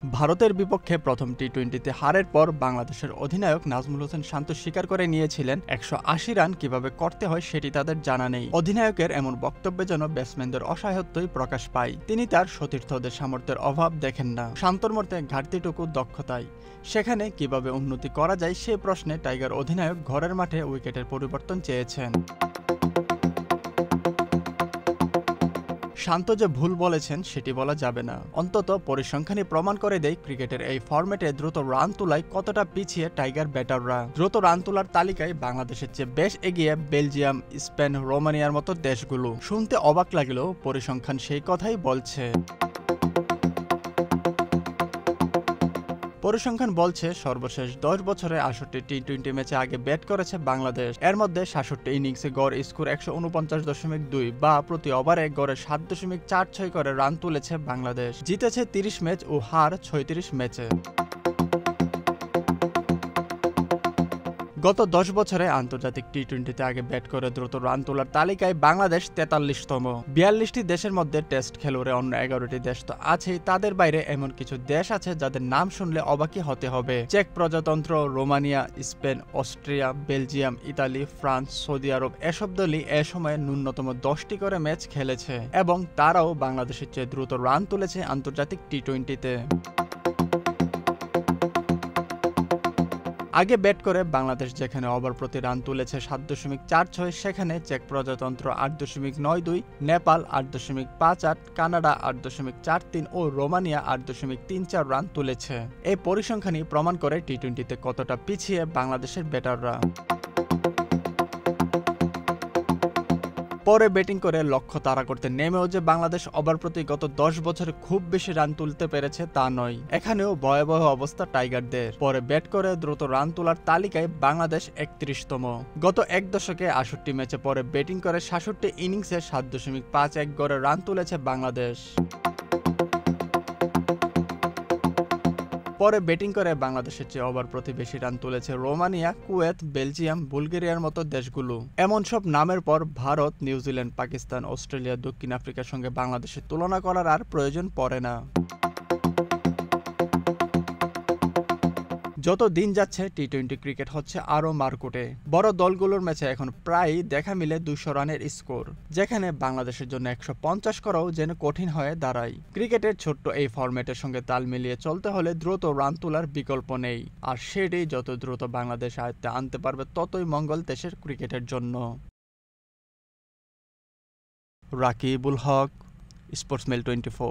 ভারতের বিপক্ষে প্রথম টি-20তে হারের পর বাংলাদেশের অধিনায়ক নাজমুল হোসেন শান্ত স্বীকার করে নিয়েছিলেন ১৮০ রান কিভাবে করতে হয় সেটি তাদের জানা নেই। অধিনায়কের এমন বক্তব্যে যেন ব্যাটসম্যানদের অসহায়ত্বই প্রকাশ পায়। তিনি তার সতীর্থদের সামর্থ্যের অভাব দেখেন না, শান্তর মধ্যে ঘাটতিটুকু দক্ষতায়। সেখানে কিভাবে উন্নতি করা যায় সে প্রশ্নে টাইগার অধিনায়ক ঘরের মাঠে উইকেটের পরিবর্তন চেয়েছেন। শান্ত যে ভুল বলেছেন সেটি বলা যাবে না, অন্তত পরিসংখ্যানই প্রমাণ করে দেয় ক্রিকেটের এই ফরম্যাটে দ্রুত রান তোলায় কতটা পিছিয়ে টাইগার ব্যাটাররা। দ্রুত রান তোলার তালিকায় বাংলাদেশের চেয়ে বেশ এগিয়ে বেলজিয়াম, স্পেন, রোমানিয়ার মতো দেশগুলো। শুনতে অবাক লাগলেও পরিসংখ্যান সেই কথাই বলছে। পরিসংখ্যান বলছে সর্বশেষ ১০ বছরে ৬৮ টি-20 ম্যাচে আগে ব্যাট করেছে বাংলাদেশ। এর মধ্যে ৬৭ ইনিংসে গড় স্কোর ১৪৯.২ বা প্রতি ওভারে গড়ে ৭.৪৬ করে রান তুলেছে বাংলাদেশ। জিতেছে ৩০ ম্যাচ ও হার ৩৬ ম্যাচে। গত ১০ বছরে আন্তর্জাতিক টি-20তে আগে ব্যাট করে দ্রুত রান তোলার তালিকায় বাংলাদেশ ৪৩তম। ৪২টি দেশের মধ্যে টেস্ট খেলুড়ে অন্য ১১টি দেশ তো আছেই, তাদের বাইরে এমন কিছু দেশ আছে যাদের নাম শুনলে অবাকই হতে হবে। চেক প্রজাতন্ত্র, Romania, Spain, Austria, Belgium, Italy, France, সৌদি আরব এসব দলই এ সময়ে ন্যূনতম ১০টি করে ম্যাচ খেলেছে এবং তারাও বাংলাদেশের চেয়ে দ্রুত রান তুলেছে আন্তর্জাতিক টি-20তে। আগে ব্যাট করে বাংলাদেশ যেখানে ওভার প্রতি রান তুলেছে ৭.৪৬, সেখানে চেক প্রজাতন্ত্র ৮.৯২, নেপাল ৮.৫৮, কানাডা ৮.৪৩ ও রোমানিয়া ৮.৩৪ রান তুলেছে। এই পরিসংখ্যানই প্রমাণ করে টি-20তে কতটা পিছিয়ে বাংলাদেশের ব্যাটাররা। পরে ব্যাটিং করে লক্ষ্য তাড়া করতে নেমেও যে বাংলাদেশ ওভার প্রতি গত ১০ বছরে খুব বেশি রান তুলতে পেরেছে তা নয়। এখানেও ভয়াবহ অবস্থা টাইগারদের। পরে ব্যাট করে দ্রুত রান তোলার তালিকায় বাংলাদেশ ৩১তম। গত এক দশকে ৬৮ ম্যাচে পরে ব্যাটিং করে ৬৭ ইনিংসে ৭.৫১ গড়ে রান তুলেছে বাংলাদেশ। পরে ব্যাটিং করে বাংলাদেশের চেয়ে ওভার প্রতি বেশি রান তুলেছে রোমানিয়া, কুয়েত, বেলজিয়াম, বুলগেরিয়ার মতো দেশগুলো। এমন সব নামের পর ভারত, নিউজিল্যান্ড, পাকিস্তান, অস্ট্রেলিয়া, দক্ষিণ আফ্রিকার সঙ্গে বাংলাদেশের তুলনা করার আর প্রয়োজন পড়ে না। যত দিন যাচ্ছে টি-20 ক্রিকেট হচ্ছে আরও মারকুটে। বড় দলগুলোর ম্যাচে এখন প্রায়ই দেখা মিলে ২০০ রানের স্কোর, যেখানে বাংলাদেশের জন্য ১৫০ করাও যেন কঠিন হয়ে দাঁড়ায়। ক্রিকেটের ছোট্ট এই ফরম্যাটের সঙ্গে তাল মিলিয়ে চলতে হলে দ্রুত রান তোলার বিকল্প নেই, আর সেটি যত দ্রুত বাংলাদেশ আয়ত্তে আনতে পারবে ততই মঙ্গল দেশের ক্রিকেটের জন্য। রাকিবুল হক, স্পোর্টসমেল 24।